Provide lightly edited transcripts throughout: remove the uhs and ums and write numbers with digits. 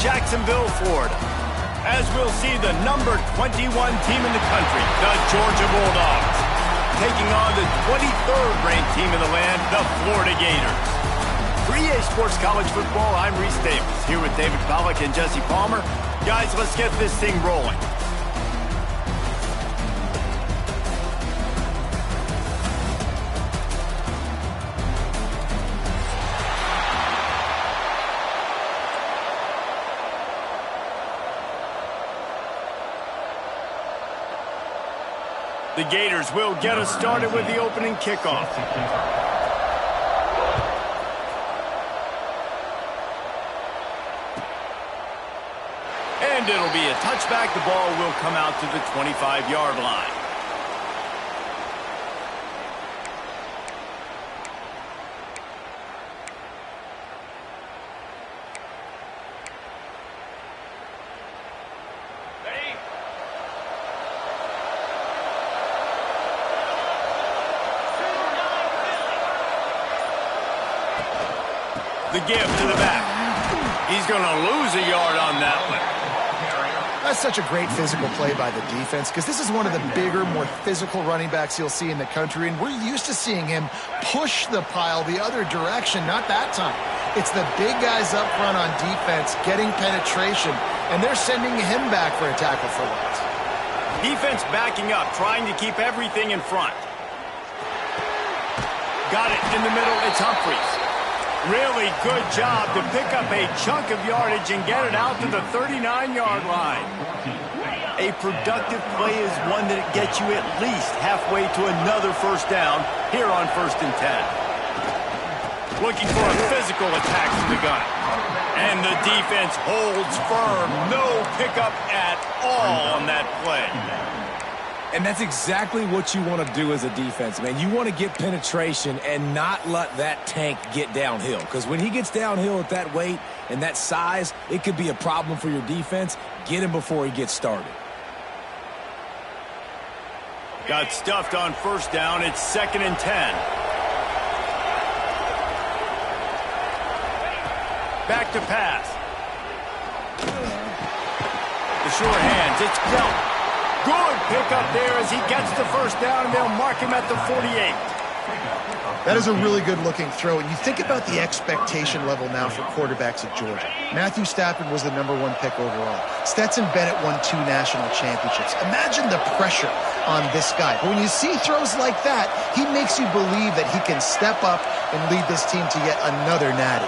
Jacksonville, Florida, as we'll see the number 21 team in the country, the Georgia Bulldogs, taking on the 23rd ranked team in the land, the Florida Gators. For EA Sports College Football, I'm Reese Davis, here with David Pollack and Jesse Palmer. Guys, let's get this thing rolling. The Gators will get us started with the opening kickoff. And it'll be a touchback. The ball will come out to the 25-yard line. The give to the back. He's going to lose a yard on that one. That's such a great physical play by the defense because this is one of the bigger, more physical running backs you'll see in the country, and we're used to seeing him push the pile the other direction. Not that time. It's the big guys up front on defense getting penetration, and they're sending him back for a tackle for loss. Defense backing up, trying to keep everything in front. Got it in the middle. It's Humphries. Really good job to pick up a chunk of yardage and get it out to the 39-yard line. A productive play is one that gets you at least halfway to another first down here on 1st and 10. Looking for a physical attack from the gun. And the defense holds firm. No pickup at all on that play. And that's exactly what you want to do as a defense, man. You want to get penetration and not let that tank get downhill. Because when he gets downhill at that weight and that size, it could be a problem for your defense. Get him before he gets started. Got stuffed on 1st down. It's 2nd and 10. Back to pass. The sure hands. It's Belt. Good pickup there as he gets the 1st down, and they'll mark him at the 48. That is a really good-looking throw, and you think about the expectation level now for quarterbacks at Georgia. Matthew Stafford was the #1 pick overall. Stetson Bennett won 2 national championships. Imagine the pressure on this guy. But when you see throws like that, he makes you believe that he can step up and lead this team to yet another natty.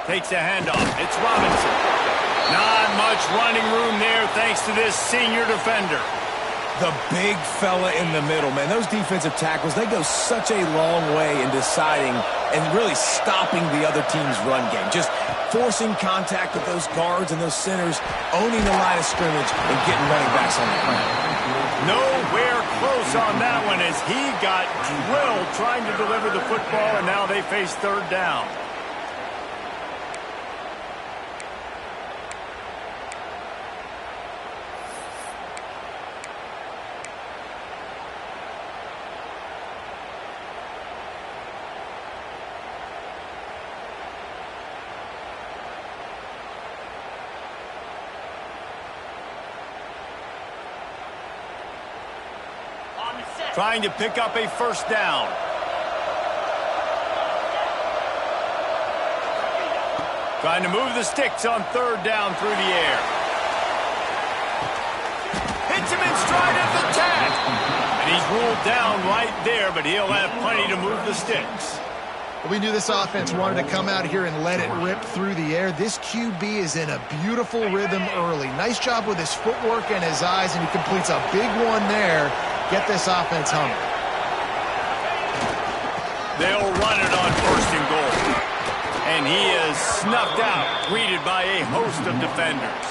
Takes a handoff. It's Robinson. Not much running room there thanks to this senior defender. The big fella in the middle, man. Those defensive tackles, they go such a long way in deciding and really stopping the other team's run game. Just forcing contact with those guards and those centers, owning the line of scrimmage, and getting running backs on the ground. Nowhere close on that one as he got drilled trying to deliver the football, and now they face 3rd down. Trying to pick up a 1st down. Trying to move the sticks on 3rd down through the air. Hits him in stride at the 10. And he's ruled down right there, but he'll have plenty to move the sticks. We knew this offense wanted to come out here and let it rip through the air. This QB is in a beautiful rhythm early. Nice job with his footwork and his eyes, and he completes a big one there. Get this offense humming. They'll run it on 1st and goal. And he is snuffed out, greeted by a host of defenders.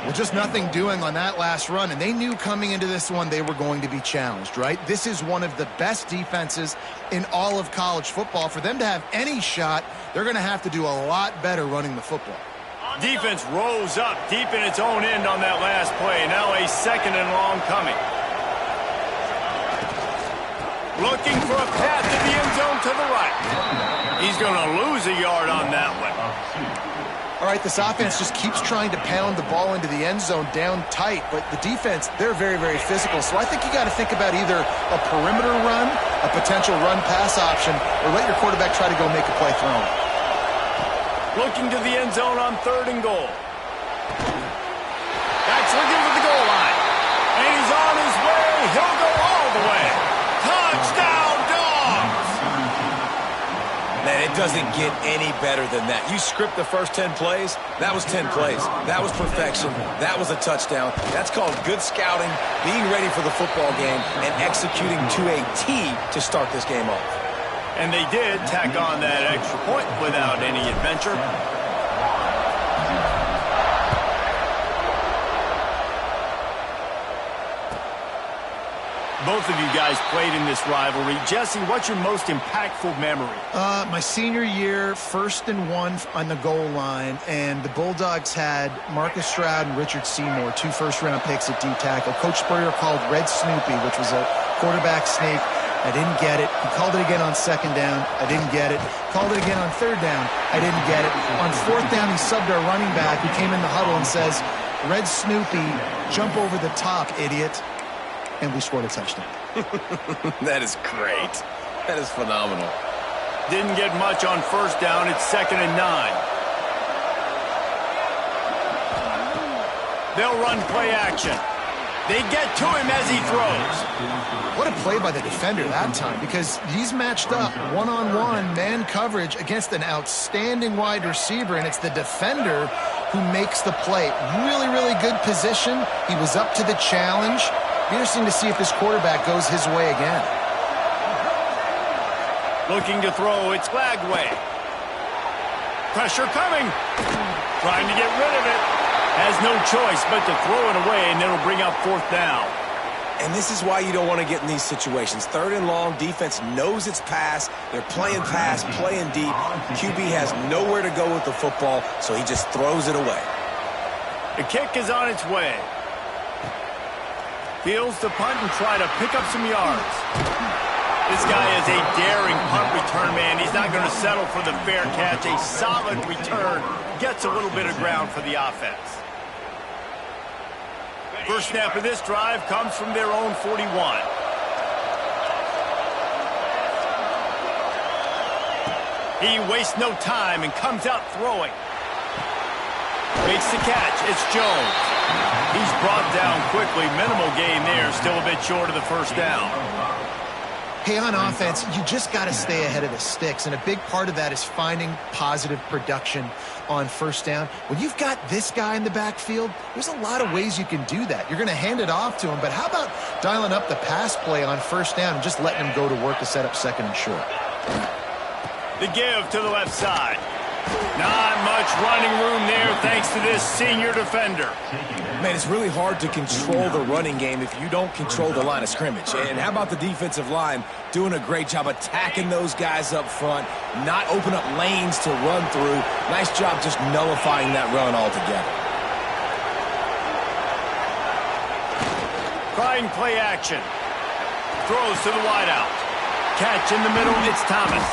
Well, just nothing doing on that last run, and they knew coming into this one they were going to be challenged, right? This is one of the best defenses in all of college football. For them to have any shot, they're going to have to do a lot better running the football. Defense rose up deep in its own end on that last play. Now a 2nd and long coming. Looking for a path to the end zone to the right. He's going to lose a yard on that one. All right, this offense just keeps trying to pound the ball into the end zone down tight, but the defense, they're very, very physical. So I think you got to think about either a perimeter run, a potential run-pass option, or let your quarterback try to go make a play throwing. Looking to the end zone on 3rd and goal. That's looking for the goal line. And he's on his way. He'll go all the way. Touchdown, Dogs! Man, it doesn't get any better than that. You script the first 10 plays, that was 10 plays. That was perfection. That was a touchdown. That's called good scouting, being ready for the football game, and executing to a T to start this game off. And they did tack on that extra point without any adventure. Both of you guys played in this rivalry. Jesse, what's your most impactful memory? My senior year, 1st and 1 on the goal line, and the Bulldogs had Marcus Stroud and Richard Seymour, 2 first-round picks at D-tackle. Coach Spurrier called Red Snoopy, which was a quarterback sneak. I didn't get it. He called it again on 2nd down. I didn't get it. Called it again on 3rd down. I didn't get it. On 4th down, he subbed our running back, who came in the huddle and says, Red Snoopy, jump over the top, idiot. And we scored a touchdown. That is great. That is phenomenal. Didn't get much on 1st down. It's 2nd and 9. They'll run play action. They get to him as he throws. What a play by the defender that time, because he's matched up one-on-one man coverage against an outstanding wide receiver, and it's the defender who makes the play. Really, really good position. He was up to the challenge. Interesting to see if this quarterback goes his way again. Looking to throw, it's Lagway. Pressure coming. Trying to get rid of it. Has no choice but to throw it away, and it'll bring up 4th down. And this is why you don't want to get in these situations. 3rd and long, defense knows it's pass. They're playing pass, playing deep. QB has nowhere to go with the football, so he just throws it away. The kick is on its way. Fields to punt and try to pick up some yards. This guy is a daring punt return man. He's not going to settle for the fair catch. A solid return. Gets a little bit of ground for the offense. First snap of this drive comes from their own 41. He wastes no time and comes out throwing. Makes the catch. It's Jones. He's brought down quickly. Minimal gain there. Still a bit short of the 1st down. Hey, on offense, you just got to stay ahead of the sticks, and a big part of that is finding positive production on 1st down. When you've got this guy in the backfield, there's a lot of ways you can do that. You're going to hand it off to him, but how about dialing up the pass play on 1st down and just letting him go to work to set up 2nd and short? The give to the left side. Not much running room there thanks to this senior defender. Man, it's really hard to control the running game if you don't control the line of scrimmage. And how about the defensive line doing a great job attacking those guys up front, not open up lanes to run through. Nice job just nullifying that run altogether. Trying play action. Throws to the wideout. Catch in the middle, it's Thomas.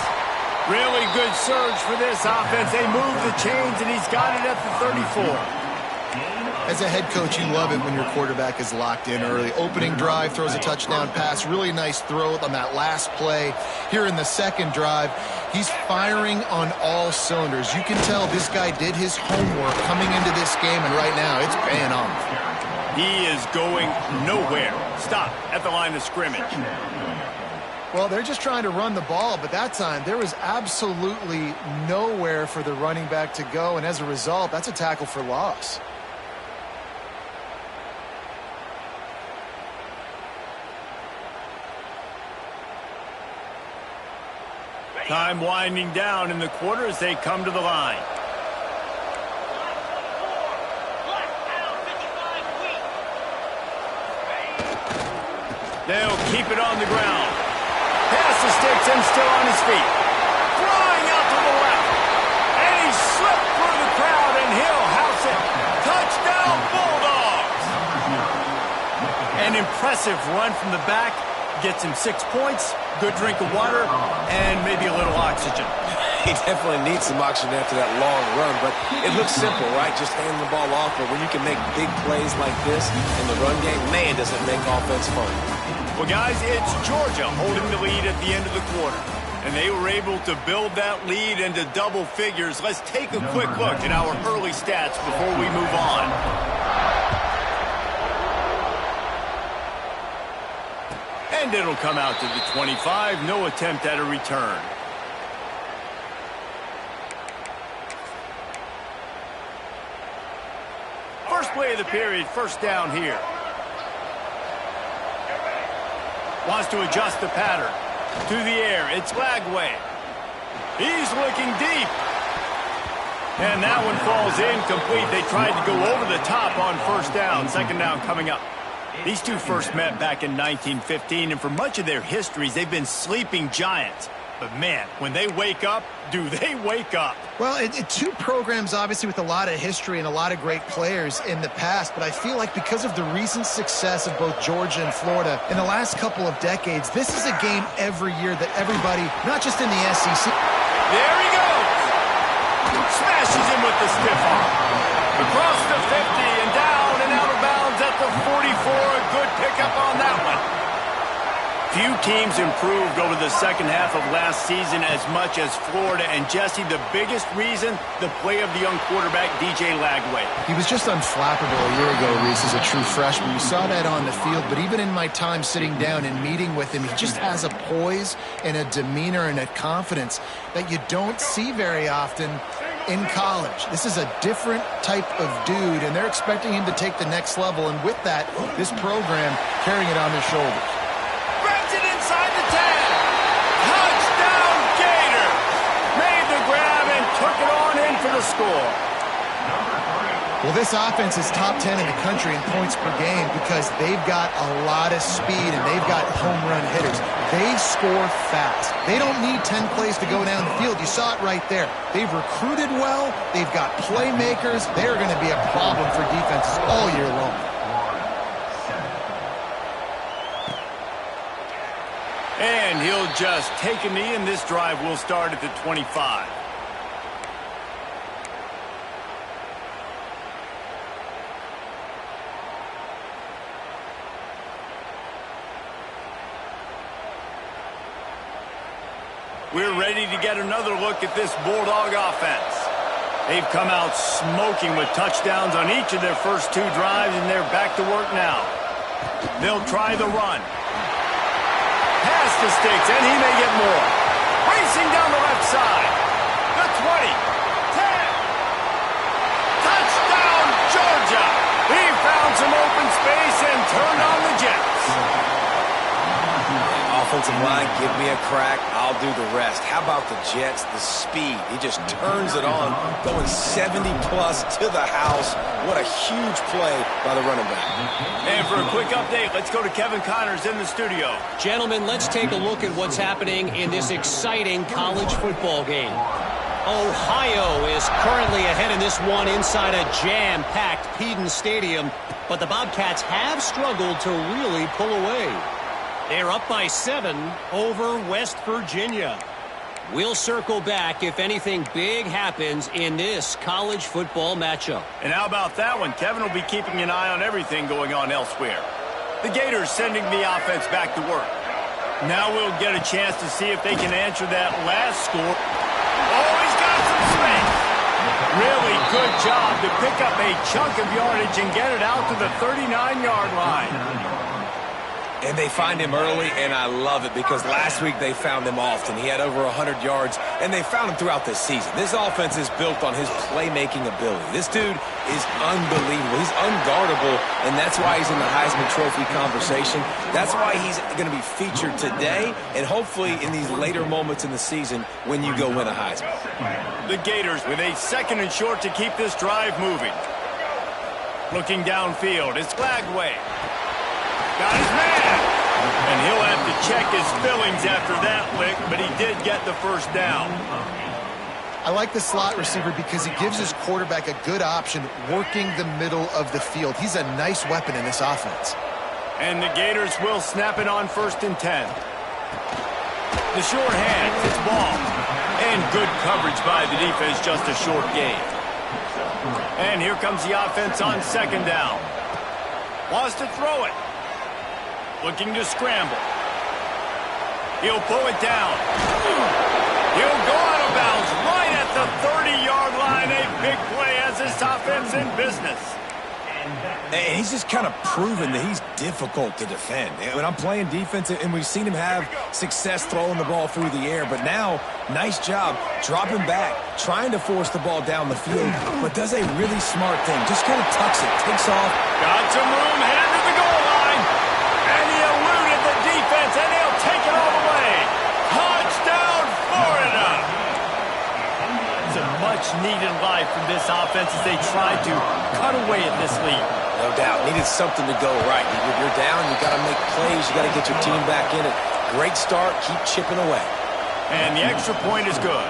Really good surge for this offense. They move the chains, and he's got it at the 34. As a head coach, you love it when your quarterback is locked in early. Opening drive, throws a touchdown pass. Really nice throw on that last play. Here in the 2nd drive, he's firing on all cylinders. You can tell this guy did his homework coming into this game, and right now it's paying off. He is going nowhere. Stop at the line of scrimmage. Well, they're just trying to run the ball, but that time there was absolutely nowhere for the running back to go, and as a result, that's a tackle for loss. Time winding down in the quarter as they come to the line. They'll keep it on the ground. Pass the sticks and still on his feet. Throwing out to the left. And he slipped through the crowd and he'll house it. Touchdown Bulldogs. An impressive run from the back. Gets him 6 points, good drink of water, and maybe a little oxygen. He definitely needs some oxygen after that long run, but it looks simple, right? Just handing the ball off, but when you can make big plays like this in the run game, man, does it make offense fun. Well, guys, it's Georgia holding the lead at the end of the quarter. And they were able to build that lead into double figures. Let's take a quick look at our early stats before we move on. And it'll come out to the 25. No attempt at a return. First play of the period, first down here. Wants to adjust the pattern. To the air, it's Lagway. He's looking deep. And that one falls incomplete. They tried to go over the top on first down. Second down coming up. These two first met back in 1915, and for much of their histories, they've been sleeping giants. But, man, when they wake up, do they wake up? Well, two programs, obviously, with a lot of history and a lot of great players in the past, but I feel like because of the recent success of both Georgia and Florida in the last couple of decades, this is a game every year that everybody, not just in the SEC. There he goes! Smashes him with the stiff arm. Across the 50 and down and out of bounds at the 44. A good pickup on that one. Few teams improved over the second half of last season as much as Florida. And, Jesse, the biggest reason, the play of the young quarterback, DJ Lagway. He was just unflappable a year ago, Reese, as a true freshman. You saw that on the field, but even in my time sitting down and meeting with him, he just has a poise and a demeanor and a confidence that you don't see very often in college. This is a different type of dude, and they're expecting him to take the next level. And with that, this program carrying it on their shoulders. Grabs it inside the 10. Touchdown, Gator. Made the grab and took it on in for the score. Well, this offense is top 10 in the country in points per game because they've got a lot of speed and they've got home run hitters. They score fast. They don't need 10 plays to go down the field. You saw it right there. They've recruited well. They've got playmakers. They're going to be a problem for defenses all year long. And he'll just take a knee, and this drive will start at the 25. We're ready to get another look at this Bulldog offense. They've come out smoking with touchdowns on each of their first two drives, and they're back to work now. They'll try the run. Pass to Sticks, and he may get more. Racing down the left side. The 20. 10. Touchdown, Georgia. He found some open space and turned on the Jets. Offensive line, give me a crack, I'll do the rest. How about the Jets, the speed? He just turns it on, going 70-plus to the house. What a huge play by the running back. And for a quick update, let's go to Kevin Connors in the studio. Gentlemen, let's take a look at what's happening in this exciting college football game. Ohio is currently ahead in this one inside a jam-packed Peden Stadium, but the Bobcats have struggled to really pull away. They're up by 7 over West Virginia. We'll circle back if anything big happens in this college football matchup. And how about that one? Kevin will be keeping an eye on everything going on elsewhere. The Gators sending the offense back to work. Now we'll get a chance to see if they can answer that last score. Oh, he's got some space. Really good job to pick up a chunk of yardage and get it out to the 39-yard line. And they find him early, and I love it because last week they found him often. He had over 100 yards, and they found him throughout the season. This offense is built on his playmaking ability. This dude is unbelievable. He's unguardable, and that's why he's in the Heisman Trophy conversation. That's why he's going to be featured today and hopefully in these later moments in the season when you go win a Heisman. The Gators with a second and short to keep this drive moving. Looking downfield, it's Lagway. Got his man. And he'll have to check his fillings after that lick, but he did get the first down. I like the slot receiver because he gives his quarterback a good option working the middle of the field. He's a nice weapon in this offense. And the Gators will snap it on 1st and 10. The short hand, it's ball. And good coverage by the defense, just a short gain. And here comes the offense on second down. Wants to throw it. Looking to scramble. He'll pull it down. He'll go out of bounds right at the 30-yard line. A big play as this offense in business. And he's just kind of proven that he's difficult to defend. When I'm playing defense, and we've seen him have success throwing the ball through the air, but now, nice job dropping back, trying to force the ball down the field, but does a really smart thing. Just kind of tucks it, takes off. Got some room, headed to the goal line. And he eluded the defense, and he'll take it all the way. Touchdown, Florida! It's a much-needed life from this offense as they try to cut away at this lead. No doubt. Needed something to go right. You're down, you got to make plays, you got to get your team back in it. Great start, keep chipping away. And the extra point is good.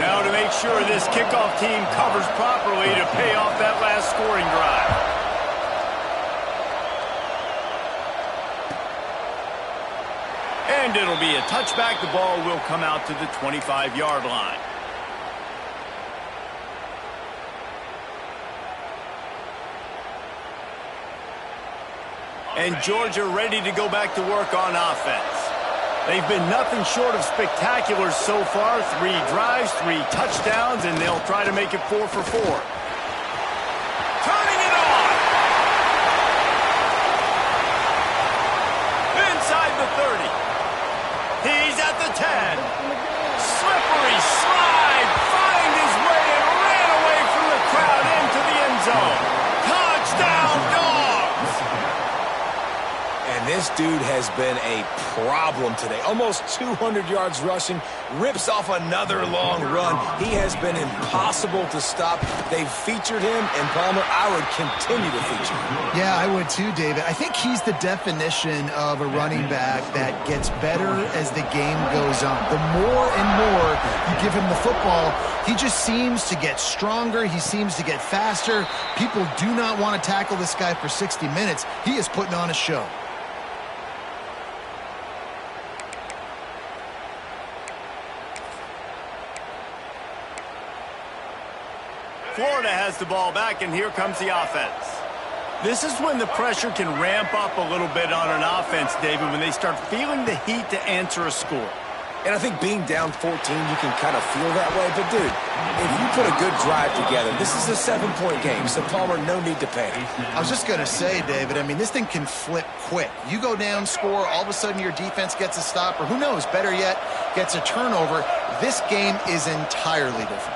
Now to make sure this kickoff team covers properly to pay off that last scoring drive. And it'll be a touchback. The ball will come out to the 25-yard line. And Georgia ready to go back to work on offense. They've been nothing short of spectacular so far. 3 drives, 3 touchdowns, and they'll try to make it 4 for 4. Turning it on! Inside the 30. He's at the 10. Slippery slide. Find his way and ran away from the crowd into the end zone. Touchdown, Dogs! And this dude has been a problem today. Almost 200 yards rushing, rips off another long run. He has been impossible to stop. They've featured him, and Palmer, I would continue to feature him. Yeah, I would too, David. I think he's the definition of a running back that gets better as the game goes on. The more and more you give him the football, he just seems to get stronger. He seems to get faster. People do not want to tackle this guy for 60 minutes. He is putting on a show. Florida has the ball back, and here comes the offense. This is when the pressure can ramp up a little bit on an offense, David, when they start feeling the heat to answer a score. And I think being down 14, you can kind of feel that way. But, dude, if you put a good drive together, this is a 7-point game, so Palmer, no need to panic. I was just going to say, David, I mean, this thing can flip quick. You go down, score, all of a sudden your defense gets a stop, or who knows, better yet, gets a turnover. This game is entirely different.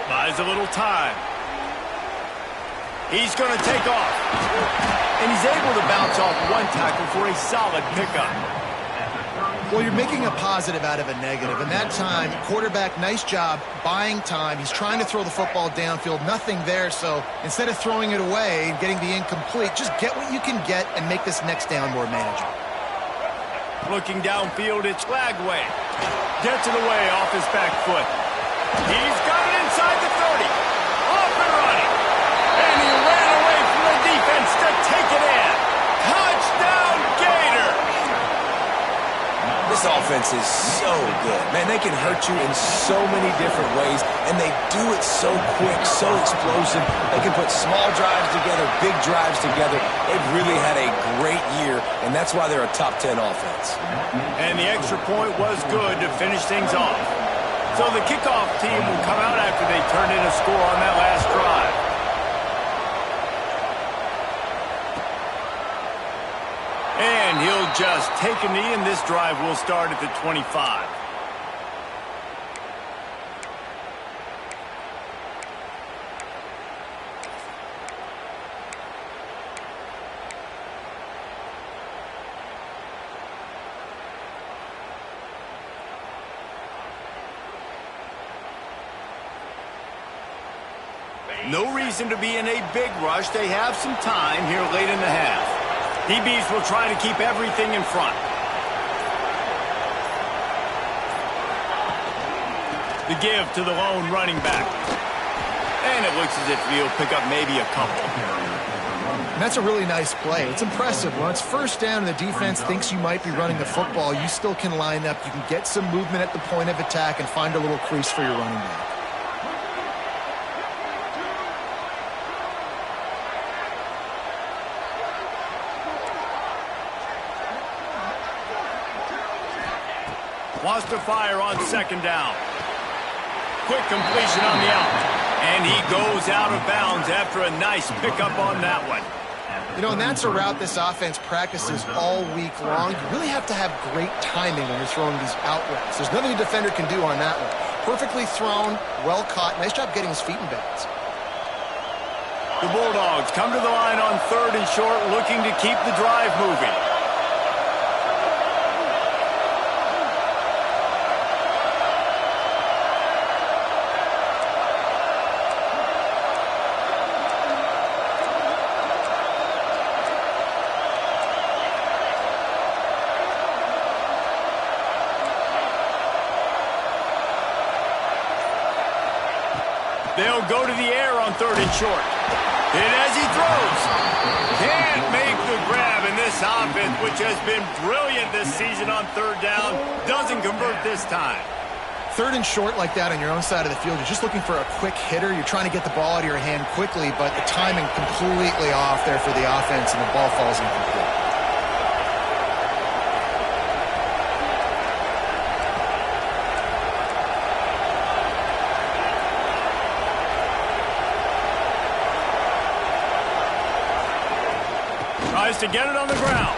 Buys a little time. He's going to take off. And he's able to bounce off one tackle for a solid pickup. Well, you're making a positive out of a negative. And that time, quarterback, nice job, buying time. He's trying to throw the football downfield. Nothing there, so instead of throwing it away and getting the incomplete, just get what you can get and make this next down more manageable. Looking downfield, it's Lagway. Gets it away off his back foot. He's got it inside the 30. Off and running. And he ran away from the defense to take it in. Touchdown, Gator. This offense is so good. Man, they can hurt you in so many different ways, and they do it so quick, so explosive. They can put small drives together, big drives together. They've really had a great year, and that's why they're a top 10 offense. And the extra point was good to finish things off. So the kickoff team will come out after they turn in a score on that last drive. And he'll just take a knee, and this drive will start at the 25. No reason to be in a big rush. They have some time here late in the half. DBs will try to keep everything in front. The give to the lone running back. And it looks as if he'll pick up maybe a couple. And that's a really nice play. It's impressive. When it's first down and the defense thinks you might be running the football, you still can line up. You can get some movement at the point of attack and find a little crease for your running back. Wants to fire on second down. Quick completion on the out. And he goes out of bounds after a nice pickup on that one. You know, and that's a route this offense practices all week long. You really have to have great timing when you're throwing these out routes. There's nothing a defender can do on that one. Perfectly thrown, well caught. Nice job getting his feet in bounds. The Bulldogs come to the line on 3rd and short, looking to keep the drive moving. They'll go to the air on 3rd and short. And as he throws, can't make the grab, and this offense, which has been brilliant this season on 3rd down, doesn't convert this time. 3rd and short like that on your own side of the field, you're just looking for a quick hitter. You're trying to get the ball out of your hand quickly, but the timing completely off there for the offense, and the ball falls incomplete. Tries to get it on the ground.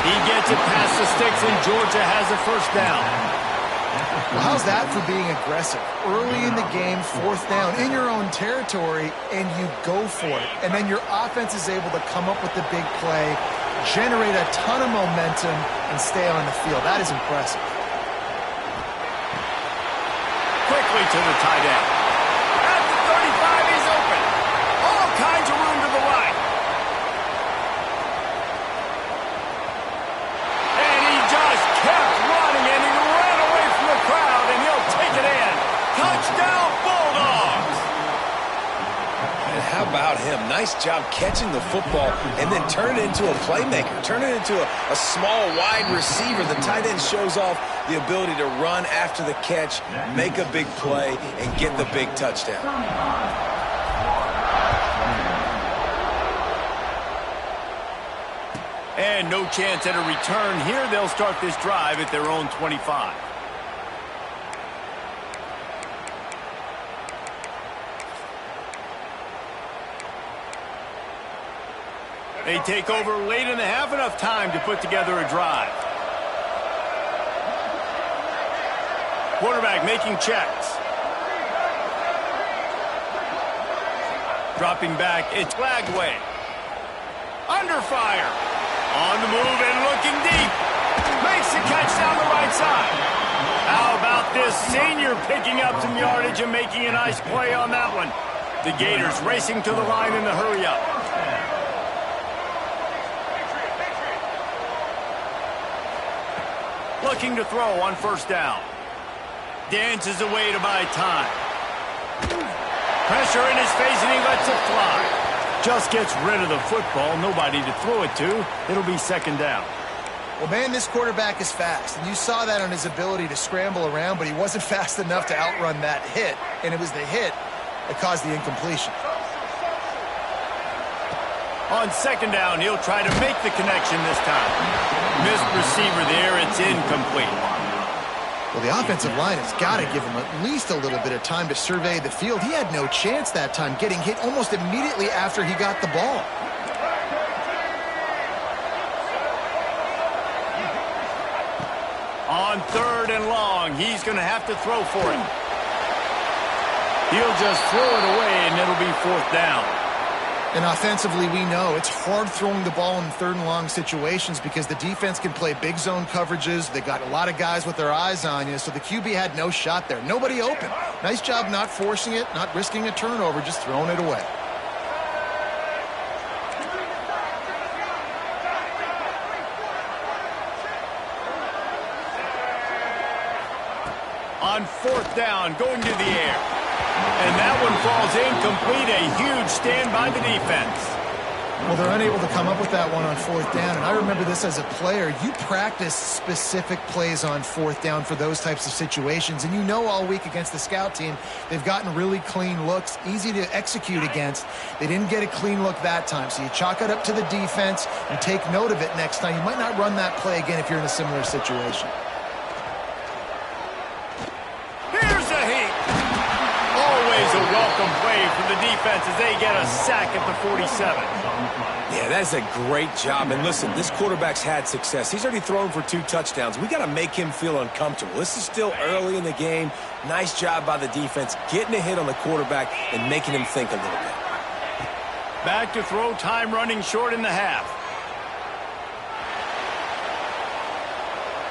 He gets it past the sticks, and Georgia has a first down. Well, how's that for being aggressive? Early in the game, 4th down, in your own territory, and you go for it. And then your offense is able to come up with the big play, generate a ton of momentum, and stay on the field. That is impressive. Quickly to the tight end. At the 35, he's open. All kinds of room to the right. And he just kept running, and he ran away from the crowd, and he'll take it in. Touchdown, Bulldogs! And how about him? Nice job catching the football and then turn it into a playmaker. Turn it into a small, wide receiver. The tight end shows off the ability to run after the catch, make a big play, and get the big touchdown. And no chance at a return here. They'll start this drive at their own 25. They take over late in the half, enough time to put together a drive. Quarterback making checks. Dropping back, it's flagged away. Under fire. On the move and looking deep. Makes the catch down the right side. How about this senior picking up some yardage and making a nice play on that one? The Gators racing to the line in the hurry up. Looking to throw on first down. Dances away to buy time. Pressure in his face and he lets it fly. Just gets rid of the football. Nobody to throw it to. It'll be second down. Well, man, this quarterback is fast, and you saw that on his ability to scramble around, but he wasn't fast enough to outrun that hit, and it was the hit that caused the incompletion. On second down, he'll try to make the connection this time. Missed receiver there. It's incomplete. Well, the offensive line has got to give him at least a little bit of time to survey the field. He had no chance that time, getting hit almost immediately after he got the ball. On 3rd and long, he's going to have to throw for it. He'll just throw it away, and it'll be 4th down. And offensively, we know it's hard throwing the ball in 3rd and long situations because the defense can play big zone coverages. They got a lot of guys with their eyes on you, so the QB had no shot there. Nobody open. Nice job not forcing it, not risking a turnover, just throwing it away. On 4th down, going to the air. And that one falls incomplete. A huge stand by the defense. Well, they're unable to come up with that one on fourth down, and I remember this as a player. You practice specific plays on fourth down for those types of situations, and you know all week against the scout team, they've gotten really clean looks, easy to execute against. They didn't get a clean look that time, so you chalk it up to the defense and take note of it next time. You might not run that play again if you're in a similar situation. Here's a heat. Always a welcome play for the defense as they get a sack at the 47. Yeah, that's a great job. And listen, this quarterback's had success. He's already thrown for 2 touchdowns. We got to make him feel uncomfortable. This is still early in the game. Nice job by the defense, getting a hit on the quarterback and making him think a little bit. Back to throw, time running short in the half.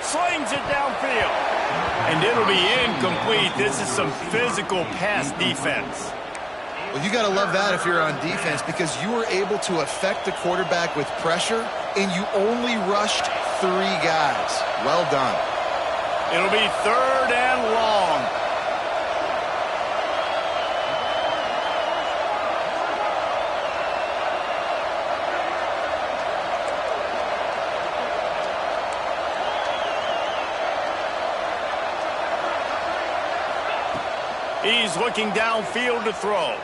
Slings it downfield. And it'll be incomplete. This is some physical pass defense. Well, you got to love that if you're on defense, because you were able to affect the quarterback with pressure, and you only rushed 3 guys. Well done. It'll be 3rd and long. He's looking downfield to throw.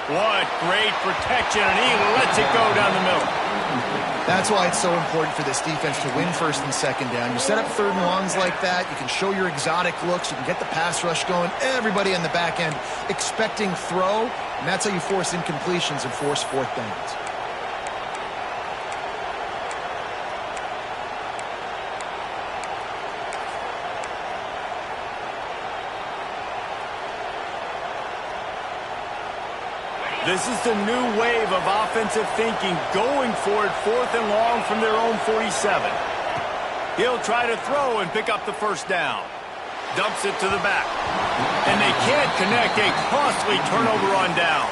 What great protection, and he lets it go down the middle. That's why it's so important for this defense to win 1st and 2nd down. You set up 3rd and longs like that, you can show your exotic looks, you can get the pass rush going, everybody on the back end expecting throw, and that's how you force incompletions and force 4th downs. This is the new wave of offensive thinking, going for it 4th and long from their own 47. He'll try to throw and pick up the 1st down. Dumps it to the back. And they can't connect, a costly turnover on downs.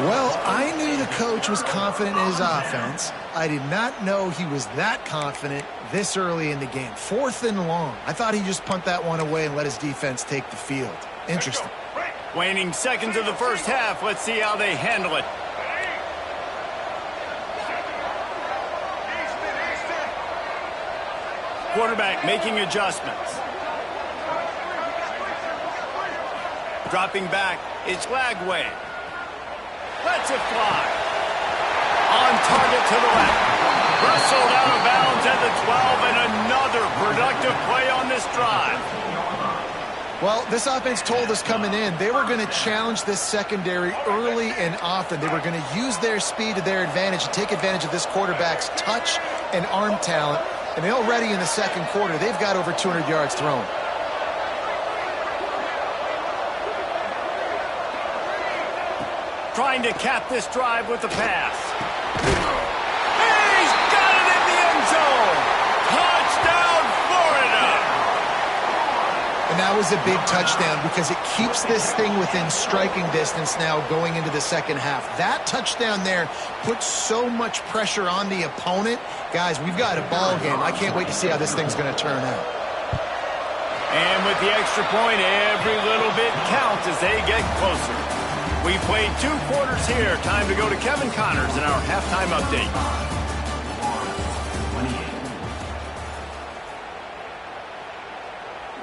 Well, I knew the coach was confident in his offense. I did not know he was that confident this early in the game. 4th and long. I thought he'd just punt that one away and let his defense take the field. Interesting. Waning seconds of the 1st half. Let's see how they handle it. Quarterback making adjustments. Dropping back. It's Lagway. Lets it fly. On target to the left. Wrestled out of bounds at the 12, and another productive play on this drive. Well, this offense told us coming in they were going to challenge this secondary early and often. They were going to use their speed to their advantage and take advantage of this quarterback's touch and arm talent. And already in the 2nd quarter, they've got over 200 yards thrown. Trying to cap this drive with the pass. He's got it in the end zone. Touchdown, Florida. And that was a big touchdown because it keeps this thing within striking distance now going into the 2nd half. That touchdown there puts so much pressure on the opponent. Guys, we've got a ball game. I can't wait to see how this thing's going to turn out. And with the extra point, every little bit counts as they get closer. We played 2 quarters here. Time to go to Kevin Connors in our halftime update.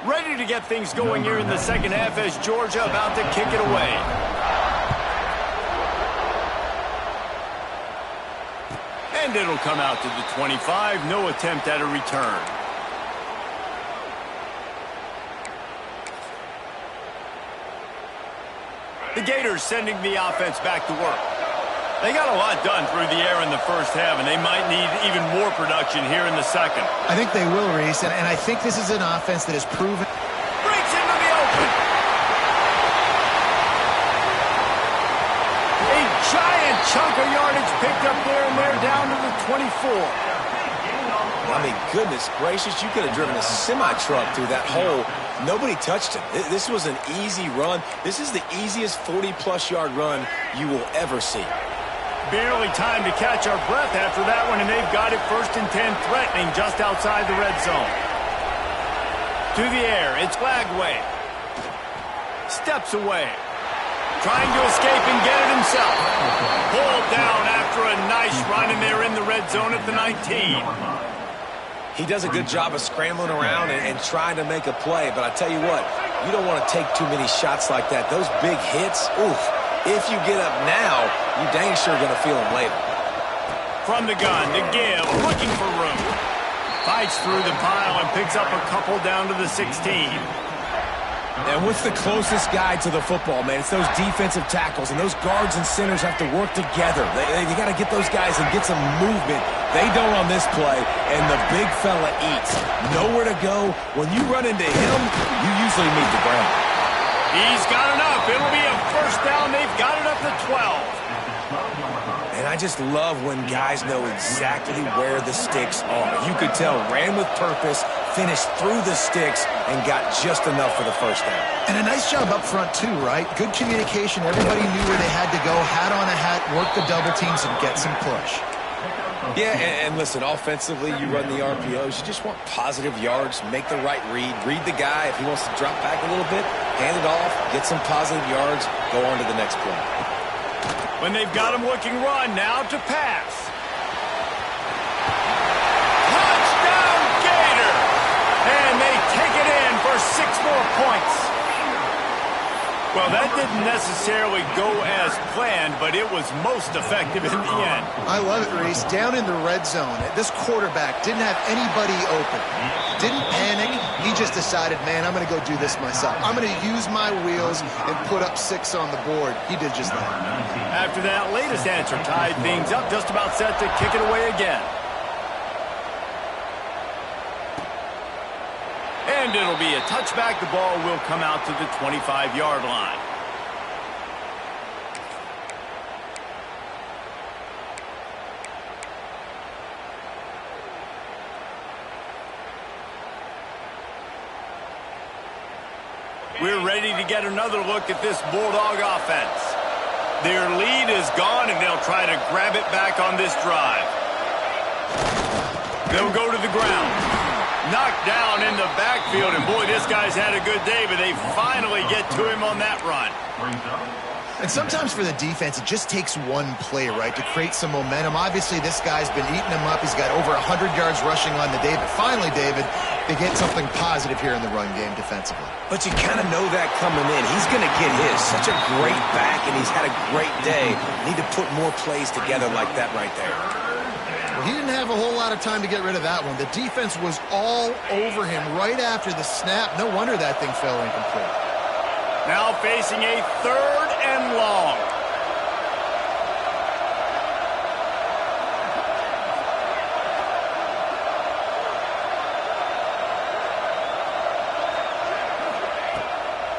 Ready to get things going here in the 2nd half as Georgia about to kick it away. And it'll come out to the 25. No attempt at a return. The Gators sending the offense back to work. They got a lot done through the air in the 1st half, and they might need even more production here in the 2nd. I think they will, Reese, and I think this is an offense that has proven. Breaks into the open. A giant chunk of yardage picked up there, and they're down to the 24. I mean, goodness gracious, you could have driven a semi-truck through that hole. Nobody touched him. This was an easy run. This is the easiest 40-plus yard run you will ever see. Barely time to catch our breath after that one, and they've got it 1st and 10, threatening just outside the red zone. To the air, it's Lagway. steps away. Trying to escape and get it himself. Pulled down after a nice run, and they're in the red zone at the 19. He does a good job of scrambling around and trying to make a play, but I tell you what, you don't want to take too many shots like that. Those big hits, oof, if you get up now, you dang sure going to feel them later. From the gun to give, looking for room. Fights through the pile and picks up a couple down to the 16. And what's the closest guy to the football, man? It's those defensive tackles, and those guards and centers have to work together. They got to get those guys and get some movement. They don't on this play, and the big fella eats. Nowhere to go. When you run into him, you usually meet the ground. He's got enough. It'll be a first down. They've got it up to 12. And I just love when guys know exactly where the sticks are. You could tell ran with purpose, finished through the sticks, and got just enough for the first down. And a nice job up front, too, right? Good communication. Everybody knew where they had to go. Hat on a hat, work the double teams, and get some push. Yeah, and listen, offensively, you run the RPOs. You just want positive yards, make the right read the guy. If he wants to drop back a little bit, hand it off, get some positive yards, go on to the next play. When they've got him looking run, now to pass. Touchdown, Gator! And they take it in for 6 more points. Well, that didn't necessarily go as planned, but it was most effective in the end. I love it, Reese. Down in the red zone, this quarterback didn't have anybody open. Didn't panic. He just decided, man, I'm going to go do this myself. I'm going to use my wheels and put up 6 on the board. He did just that. After that latest answer tied things up, just about set to kick it away again. And it'll be a touchback. The ball will come out to the 25-yard line. We're ready to get another look at this Bulldog offense. Their lead is gone, and they'll try to grab it back on this drive. They'll go to the ground. Knocked down in the backfield, and boy, this guy's had a good day, but they finally get to him on that run. And sometimes for the defense, it just takes one play, right, to create some momentum. Obviously, this guy's been eating him up. He's got over 100 yards rushing on the day, but finally, David, they get something positive here in the run game defensively. But you kind of know that coming in. He's going to get his. Such a great back, and he's had a great day. Need to put more plays together like that right there. He didn't have a whole lot of time to get rid of that one. The defense was all over him right after the snap. No wonder that thing fell incomplete. Now facing a 3rd and long.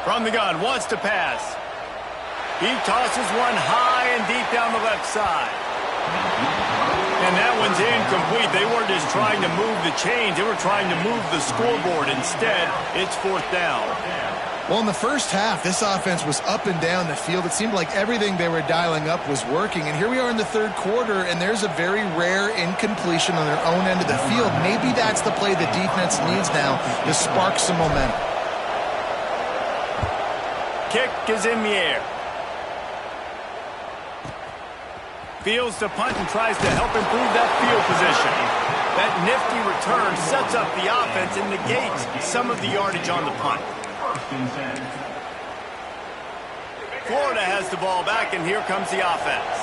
From the gun, wants to pass. He tosses one high and deep down the left side. And that one's incomplete. They weren't just trying to move the chains. They were trying to move the scoreboard. Instead, it's 4th down. Well, in the first half, this offense was up and down the field. It seemed like everything they were dialing up was working. And here we are in the 3rd quarter, and there's a very rare incompletion on their own end of the field. Maybe that's the play the defense needs now to spark some momentum. Kick is in the air. Fields to punt and tries to help improve that field position. That nifty return sets up the offense and negates some of the yardage on the punt. Florida has the ball back, and here comes the offense.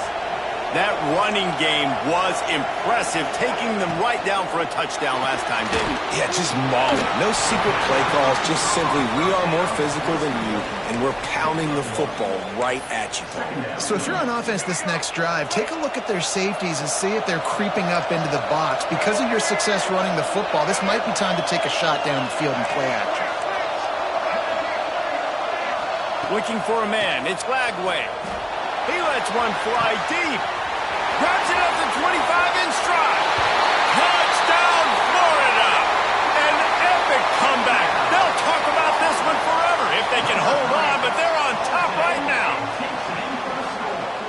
That running game was impressive, taking them right down for a touchdown last time, David. Yeah, just mauling. No secret play calls, just simply we are more physical than you, and we're pounding the football right at you. So if you're on offense this next drive, take a look at their safeties and see if they're creeping up into the box. Because of your success running the football, this might be time to take a shot down the field and play action. Looking for a man, it's Lagway. He lets one fly deep. Grabs it up to 25 in stride. Touchdown, Florida! An epic comeback. They'll talk about this one forever if they can hold on, but they're on top right now.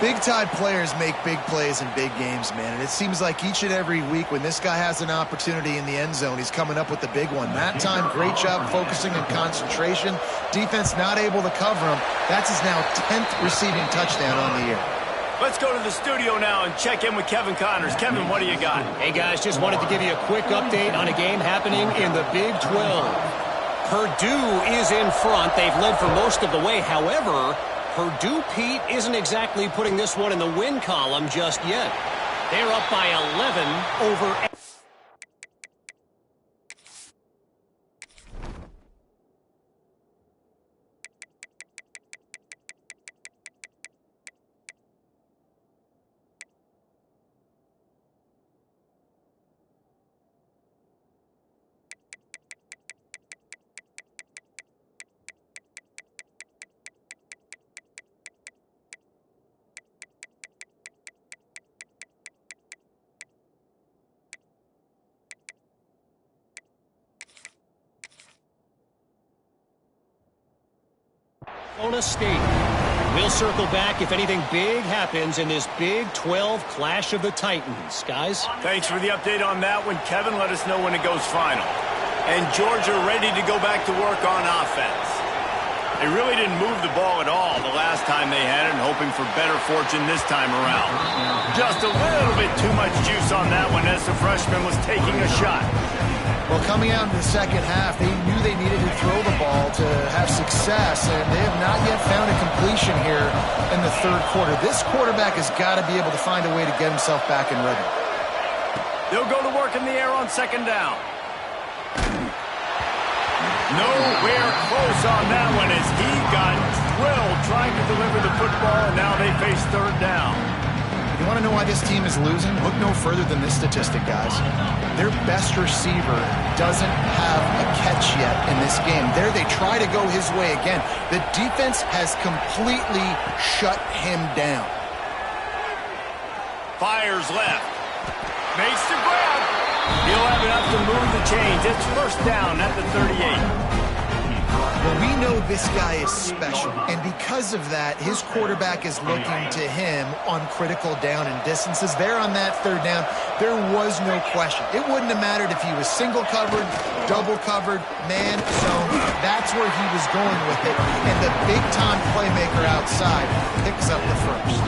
Big Big-time players make big plays in big games, man. And it seems like each and every week when this guy has an opportunity in the end zone, he's coming up with the big one. That time, great job focusing on concentration. Defense not able to cover him. That's his now 10th receiving touchdown on the year. Let's go to the studio now and check in with Kevin Connors. Kevin, what do you got? Hey, guys, just wanted to give you a quick update on a game happening in the Big 12. Purdue is in front. They've led for most of the way. However, Purdue, Pete, isn't exactly putting this one in the win column just yet. They're up by 11 over... Arizona State. We'll circle back if anything big happens in this Big 12 Clash of the Titans. Guys? Thanks for the update on that one, Kevin. Let us know when it goes final. And Georgia ready to go back to work on offense. They really didn't move the ball at all the last time they had it, and hoping for better fortune this time around. Just a little bit too much juice on that one as the freshman was taking a shot. Well, coming out in the second half, they knew they needed to throw the ball to have success, and they have not yet found a completion here in the third quarter. This quarterback has got to be able to find a way to get himself back in rhythm. They'll go to work in the air on second down. Nowhere close on that one as he got drilled trying to deliver the football, and now they face third down. You want to know why this team is losing? Look no further than this statistic, guys. Their best receiver doesn't have a catch yet in this game. There they try to go his way again. The defense has completely shut him down. Fires left. Makes the grab. He'll have enough to move the chains. It's first down at the 38. Well, we know this guy is special, and because of that, his quarterback is looking to him on critical down and distances. There on that third down, there was no question. It wouldn't have mattered if he was single covered, double covered, man zone. That's where he was going with it, and the big-time playmaker outside picks up the first.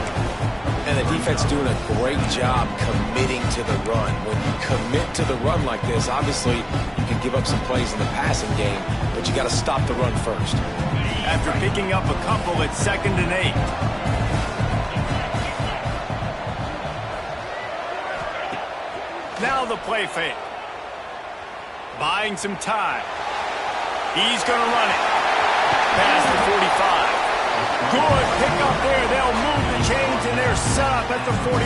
And the defense doing a great job committing to the run. When you commit to the run like this, obviously you can give up some plays in the passing game, but you got to stop the run first. After picking up a couple, it's 2nd and 8. Now the play fake. Buying some time. He's going to run it. Past the 45. Good pick up there. They'll move the chains, and they're set up at the 41.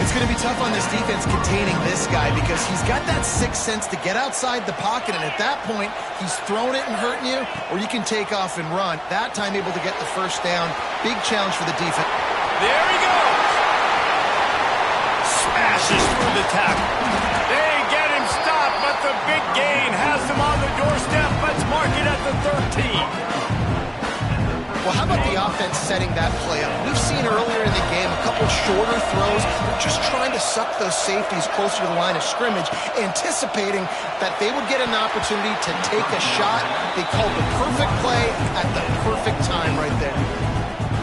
It's going to be tough on this defense containing this guy because he's got that sixth sense to get outside the pocket, and at that point, he's throwing it and hurting you, or you can take off and run. That time able to get the first down. Big challenge for the defense. There he goes. Smashes through the tackle. They get him stopped, but the big gain has him on the doorstep. Let's mark it at the 13. Well, how about the offense setting that play up? We've seen earlier in the game a couple shorter throws, just trying to suck those safeties closer to the line of scrimmage, anticipating that they would get an opportunity to take a shot. They called the perfect play at the perfect time right there.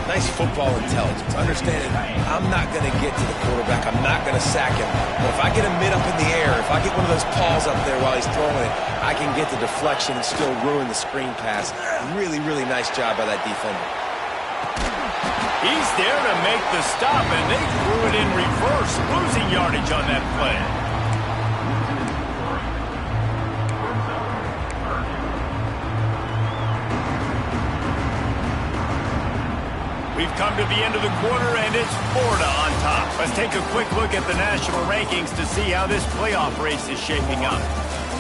Nice football intelligence. Understanding I'm not going to get to the quarterback. I'm not going to sack him. But if I get a mid up in the air, if I get one of those paws up there while he's throwing it, I can get the deflection and still ruin the screen pass. Really, really nice job by that defender. He's there to make the stop, and they threw it in reverse, losing yardage on that play. We've come to the end of the quarter, and it's Florida on top. Let's take a quick look at the national rankings to see how this playoff race is shaping up.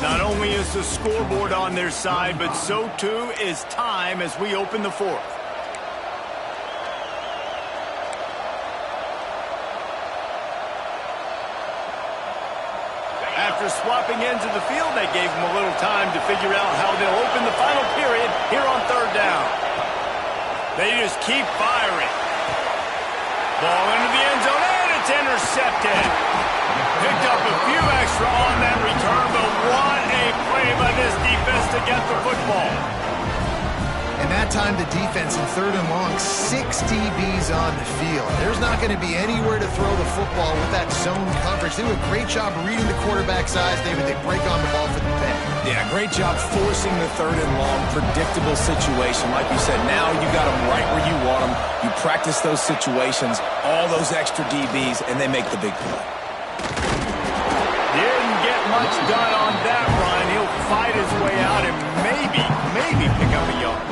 Not only is the scoreboard on their side, but so too is time as we open the fourth. After swapping ends of the field, they gave them a little time to figure out how they'll open the final period here on third down. They just keep firing. Ball into the end zone, and it's intercepted. Picked up a few extra on that return, but what a play by this defense to get the football. And that time the defense in 3rd and long, 6 DBs on the field. There's not going to be anywhere to throw the football with that zone coverage. They do a great job reading the quarterback's eyes, David. They break on the ball for the pick. Yeah, great job forcing the 3rd and long, predictable situation. Like you said, now you got them right where you want them. You practice those situations, all those extra DBs, and they make the big play. Didn't get much done on that run. He'll fight his way out and maybe pick up a yard.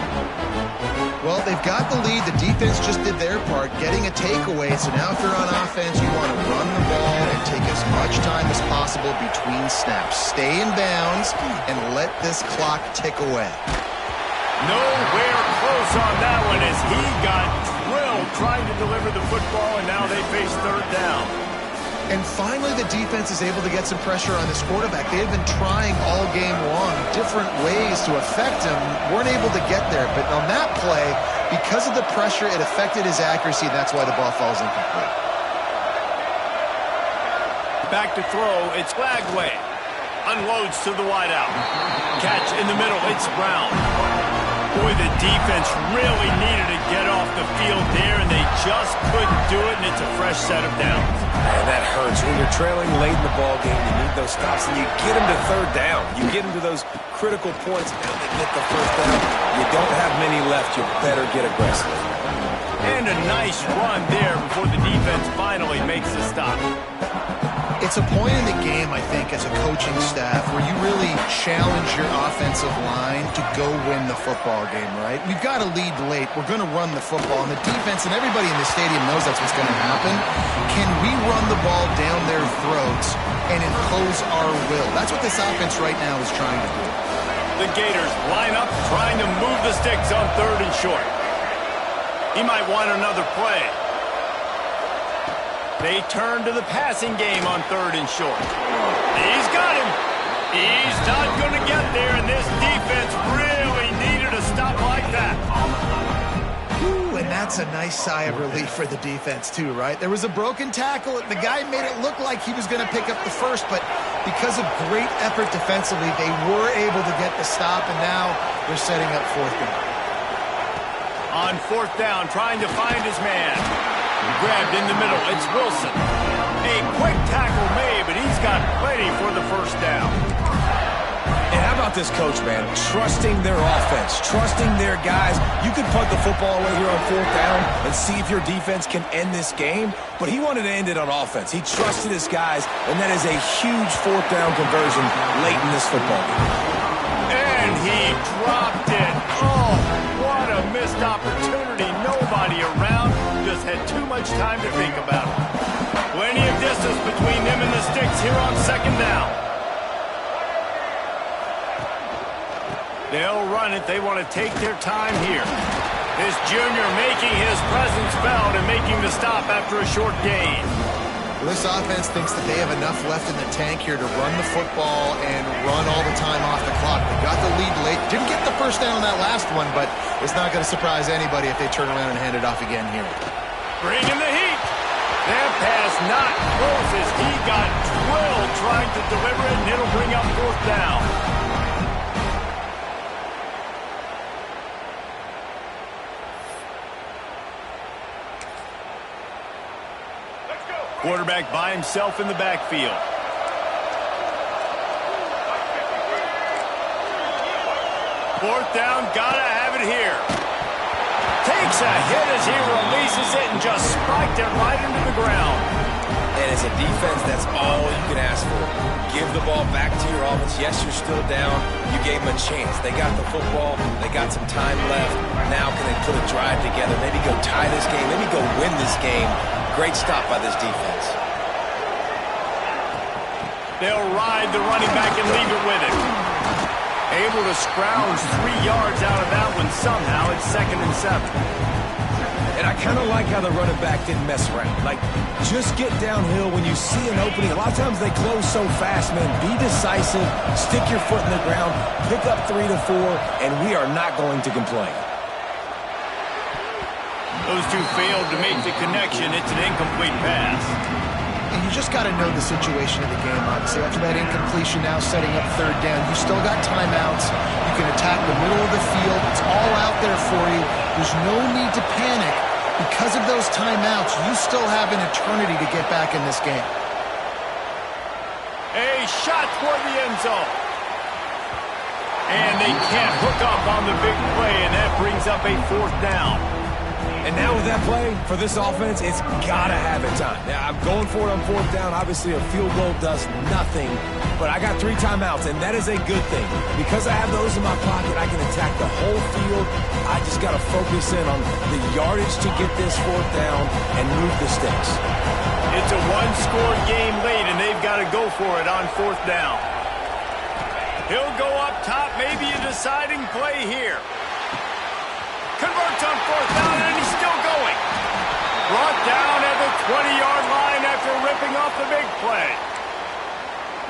Well, they've got the lead. The defense just did their part, getting a takeaway. So now if you're on offense, you want to run the ball and take as much time as possible between snaps. Stay in bounds and let this clock tick away. Nowhere close on that one as he got drilled trying to deliver the football, and now they face 3rd down. And finally, the defense is able to get some pressure on this quarterback. They had been trying all game long different ways to affect him, weren't able to get there. But on that play, because of the pressure, it affected his accuracy, and that's why the ball falls incomplete. Back to throw, it's Lagway. Unloads to the wideout. Catch in the middle, it's Brown. Boy, the defense really needed to get off the field there, and they just couldn't do it, and it's a fresh set of downs. Man, that hurts. When you're trailing late in the ball game, you need those stops, and you get them to 3rd down. You get them to those critical points, and they get the 1st down. You don't have many left. You better get aggressive. And a nice run there before the defense finally makes the stop. It's a point in the game, I think, as a coaching staff where you really challenge your offensive line to go win the football game, right? We've got to lead late. We're going to run the football. And the defense and everybody in the stadium knows that's what's going to happen. Can we run the ball down their throats and impose our will? That's what this offense right now is trying to do. The Gators line up, trying to move the sticks on 3rd and short. He might want another play. They turn to the passing game on 3rd and short. He's got him. He's not going to get there, and this defense really needed a stop like that. Ooh, and that's a nice sigh of relief for the defense, too, right? There was a broken tackle. The guy made it look like he was going to pick up the first, but because of great effort defensively, they were able to get the stop, and now they're setting up 4th down. On 4th down, trying to find his man. Grabbed in the middle, it's Wilson. A quick tackle made, but he's got plenty for the 1st down. And how about this coach, man? Trusting their offense, trusting their guys. You could punt the football away here on 4th down and see if your defense can end this game, but he wanted to end it on offense. He trusted his guys, and that is a huge 4th down conversion late in this football game. And he dropped it. Oh, what a missed opportunity. Nobody around. Just had too much time to think about it. Plenty of distance between them and the sticks here on 2nd down. They'll run it. They want to take their time here. This junior making his presence felt and making the stop after a short gain. Well, this offense thinks that they have enough left in the tank here to run the football and run all the time off the clock. They got the lead late. Didn't get the 1st down on that last one, but it's not going to surprise anybody if they turn around and hand it off again here. Bringing the heat. That pass not close as he got drilled trying to deliver it, and it'll bring up 4th down. Quarterback by himself in the backfield. Fourth down, gotta have it here. Takes a hit as he releases it and just spiked it right into the ground. And as a defense, that's all you can ask for. Give the ball back to your offense. Yes, you're still down. You gave them a chance. They got the football. They got some time left. Now can they put a drive together? Maybe go tie this game. Maybe go win this game. Great stop by this defense. They'll ride the running back and leave it with him. Able to scrounge 3 yards out of that one somehow. It's 2nd and 7. And I kind of like how the running back didn't mess around. Like, just get downhill when you see an opening. A lot of times they close so fast, man. Be decisive. Stick your foot in the ground. Pick up 3 to 4, and we are not going to complain. Those two failed to make the connection. It's an incomplete pass. And you just got to know the situation of the game, obviously. After that incompletion, now setting up third down. You still got timeouts. You can attack the middle of the field. It's all out there for you. There's no need to panic. Because of those timeouts, you still have an eternity to get back in this game. A shot toward the end zone. And they can't hook up on the big play, and that brings up a fourth down. And now with that play, for this offense, it's got to have its time. Now, I'm going for it on fourth down. Obviously, a field goal does nothing, but I got 3 timeouts, and that is a good thing. Because I have those in my pocket, I can attack the whole field. I just got to focus in on the yardage to get this fourth down and move the sticks. It's a one-score game late, and they've got to go for it on fourth down. He'll go up top, maybe a deciding play here. Converts on fourth down, and he's still going. Brought down at the 20-yard line after ripping off the big play.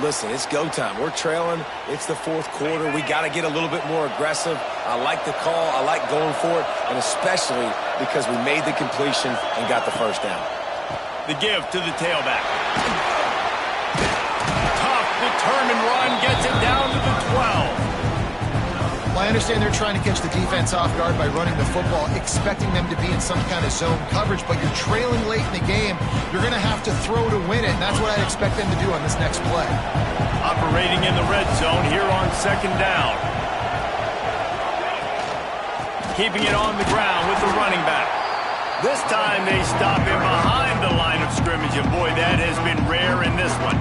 Listen, it's go time. We're trailing. It's the fourth quarter. We got to get a little bit more aggressive. I like the call. I like going for it, and especially because we made the completion and got the first down. The give to the tailback. Tough, determined run gets it down to the 12. Well, I understand they're trying to catch the defense off guard by running the football, expecting them to be in some kind of zone coverage, but you're trailing late in the game. You're going to have to throw to win it, and that's what I'd expect them to do on this next play. Operating in the red zone here on second down. Keeping it on the ground with the running back. This time they stop him behind the line of scrimmage, and boy, that has been rare in this one.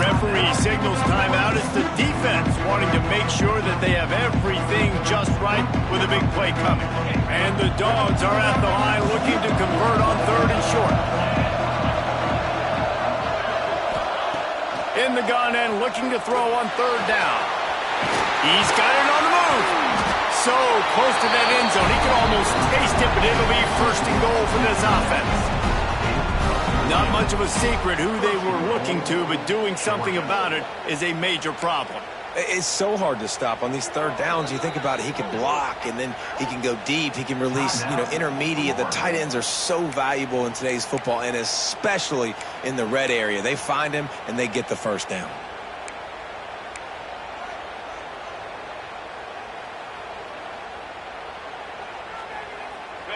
Referee signals timeout. It's the defense wanting to make sure that they have everything just right with a big play coming. And the Dogs are at the line looking to convert on third and short. In the gun and looking to throw on third down. He's got it on the move. So close to that end zone. He can almost taste it, but it'll be first and goal for this offense. Not much of a secret who they were looking to, but doing something about it is a major problem. It's so hard to stop on these third downs. You think about it, he can block, and then he can go deep. He can release, intermediate. The tight ends are so valuable in today's football, and especially in the red area. They find him, and they get the first down.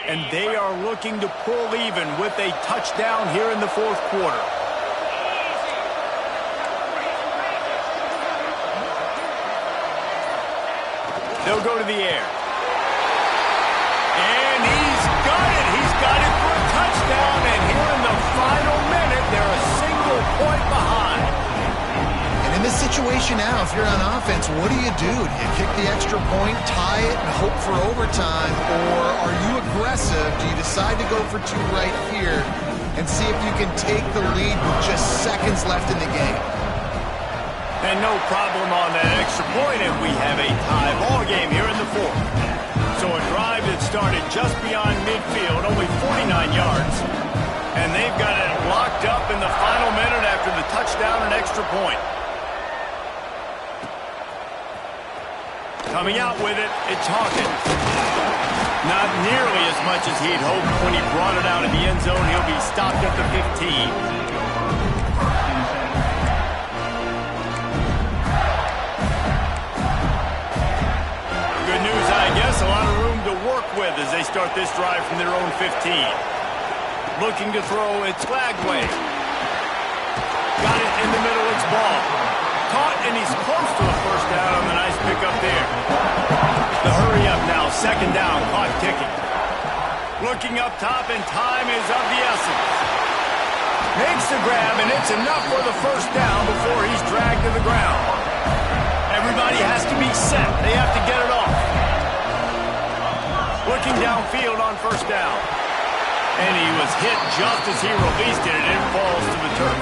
And they are looking to pull even with a touchdown here in the fourth quarter. They'll go to the air. And he's got it. He's got it for a touchdown. And here in the final minute, they're a single point behind. And in this situation now, if you're on offense, what do? Do you kick the extra point, tie it, and hope for overtime? Or are you aggressive? Do you decide to go for 2 right here and see if you can take the lead with just seconds left in the game? And no problem on that extra point, and we have a tie ball game here in the fourth. So a drive that started just beyond midfield, only 49 yards. And they've got it locked up in the final minute after the touchdown and extra point. Coming out with it, it's Hawkins. Not nearly as much as he'd hoped when he brought it out in the end zone. He'll be stopped at the 15. Good news, I guess. A lot of room to work with as they start this drive from their own 15. Looking to throw, it's Lagway. Got it in the middle, it's Ball. Caught, and he's close to a first down on the nice pickup there. The hurry up now, second down, clock ticking. Looking up top, and time is of the essence. Makes the grab, and it's enough for the first down before he's dragged to the ground. Everybody has to be set. They have to get it off. Looking downfield on first down. And he was hit just as he released it, and it falls to the turf.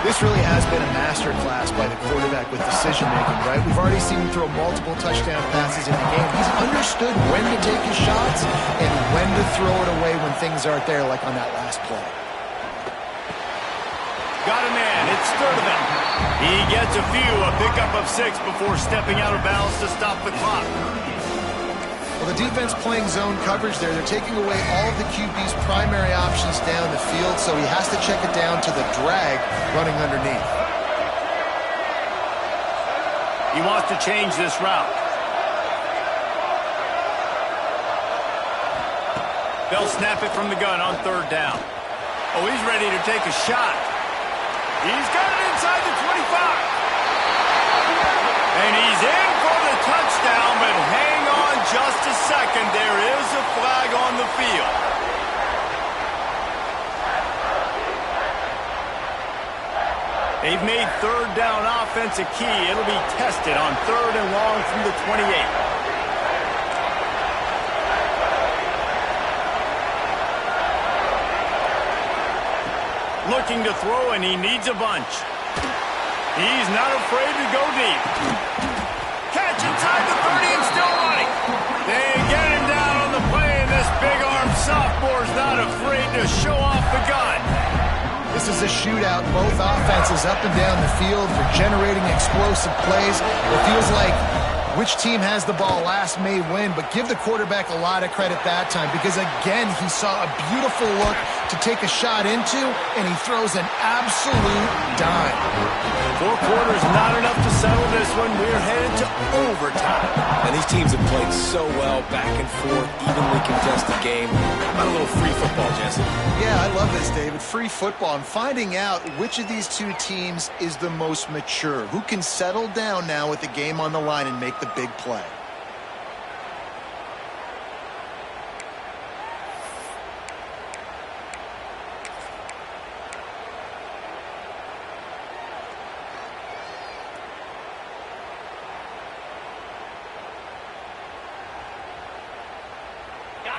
This really has been a masterclass by the quarterback with decision-making, right? We've already seen him throw multiple touchdown passes in the game. He's understood when to take his shots and when to throw it away when things aren't there, like on that last play. Got a man. It's Sturdivant. He gets a pickup of 6 before stepping out of bounds to stop the clock. Well, the defense playing zone coverage there, they're taking away all of the QB's primary options down the field, so he has to check it down to the drag running underneath. He wants to change this route. They'll snap it from the gun on 3rd down. Oh, he's ready to take a shot. He's got it inside the 25. And he's in for the touchdown, but hang on just a second. There is a flag on the field. They've made 3rd down offense a key. It'll be tested on 3rd and long from the 28. Looking to throw, and he needs a bunch. He's not afraid to go deep. Catch inside the 30 and still running. They get him down on the play, and this big-arm sophomore's not afraid to show off the gun. This is a shootout. Both offenses up and down the field for generating explosive plays. It feels like which team has the ball last may win, but give the quarterback a lot of credit that time because, again, he saw a beautiful look to take a shot into, and he throws an absolute dime. 4 quarters, not enough to settle this one. We're headed to overtime. And these teams have played so well, back and forth, evenly contested game. How about a little free football, Jesse? Yeah, I love this, David. Free football. I'm finding out which of these two teams is the most mature, who can settle down now with the game on the line and make the big play.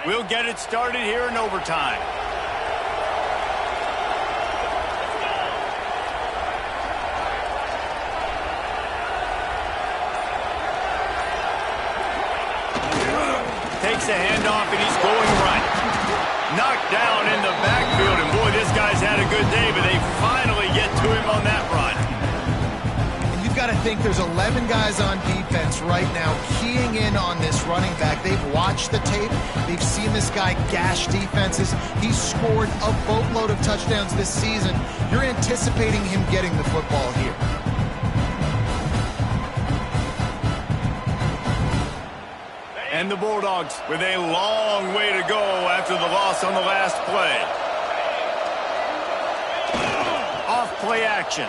We'll get it started here in overtime. Takes a handoff, and he's going right. Knocked down in the backfield, and boy, this guy's had a good day, but they finally get to him on that run. Got to think there's 11 guys on defense right now keying in on this running back. They've watched the tape. They've seen this guy gash defenses. He's scored a boatload of touchdowns this season. You're anticipating him getting the football here. And the Bulldogs with a long way to go after the loss on the last play. Off play action.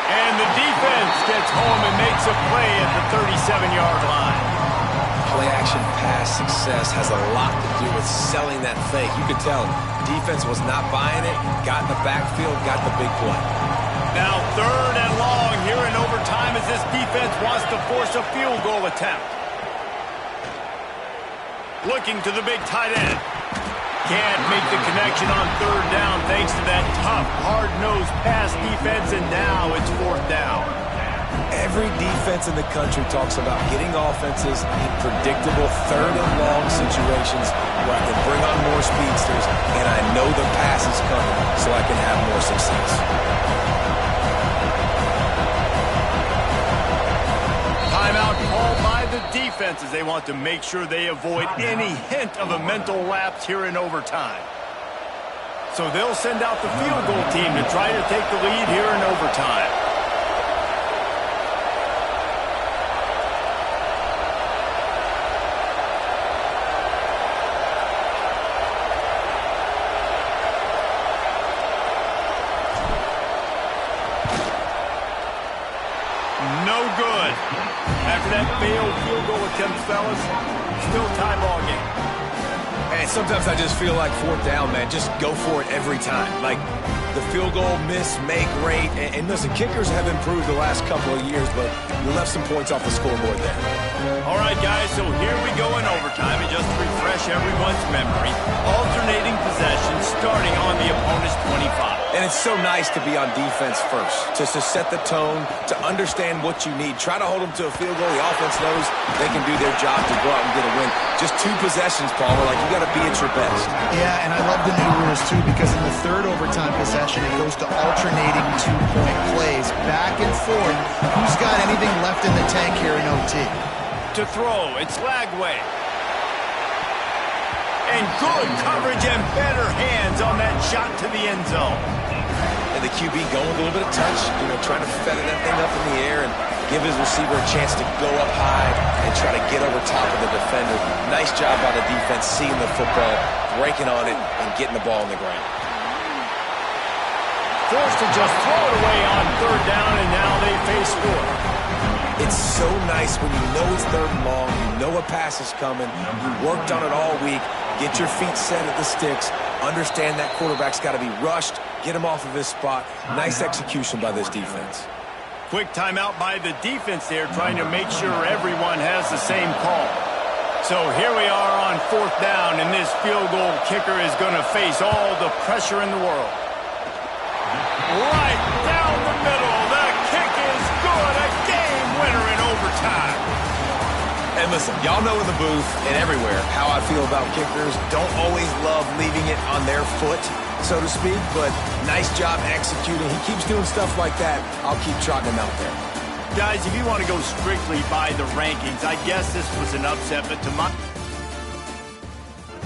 And the defense gets home and makes a play at the 37-yard line. Play-action pass success has a lot to do with selling that fake. You could tell defense was not buying it, got in the backfield, got the big play. Now 3rd and long here in overtime as this defense wants to force a field goal attempt. Looking to the big tight end. Can't make the connection on 3rd down thanks to that tough, hard-nosed pass defense, and now it's 4th down. Every defense in the country talks about getting offenses in predictable 3rd and long situations where I can bring on more speedsters and I know the pass is coming so I can have more success. Timeout called by the defense as they want to make sure they avoid any hint of a mental lapse here in overtime. So they'll send out the field goal team to try to take the lead here in overtime. No good. After that failed field goal attempt, fellas, still tie ball game. And sometimes I just feel like 4th down, man. Just go for it every time. Like the field goal miss, make rate. And listen, kickers have improved the last couple of years, but you left some points off the scoreboard there. All right, guys, so here we go in overtime. And just to refresh everyone's memory, alternating possession starting on the opponent's 25. And it's so nice to be on defense first, to set the tone, to understand what you need. Try to hold them to a field goal. The offense knows they can do their job to go out and get a win. Just 2 possessions, Paul. Like, you got to be at your best. Yeah, and I love the new rules, too, because in the 3rd overtime possession, it goes to alternating 2-point plays, back and forth. Who's got anything left in the tank here in OT? to throw. It's Lagway. And good coverage and better hands on that shot to the end zone. And the QB going with a little bit of touch, trying to feather that thing up in the air and give his receiver a chance to go up high and try to get over top of the defender. Nice job by the defense, seeing the football, breaking on it, and getting the ball on the ground. Forced to just throw it away on third down, and now they face fourth. It's so nice when you know it's third and long, you know a pass is coming, you worked on it all week, get your feet set at the sticks, understand that quarterback's got to be rushed, get him off of his spot. Nice execution by this defense. Quick timeout by the defense there, trying to make sure everyone has the same call. So here we are on fourth down, and this field goal kicker is going to face all the pressure in the world. Right down the middle. The kick is good. A game winner in overtime. And listen, y'all know in the booth and everywhere how I feel about kickers. Don't always love leaving it on their foot, so to speak, but nice job executing. He keeps doing stuff like that. I'll keep trotting him out there. Guys, if you want to go strictly by the rankings, I guess this was an upset, but to my...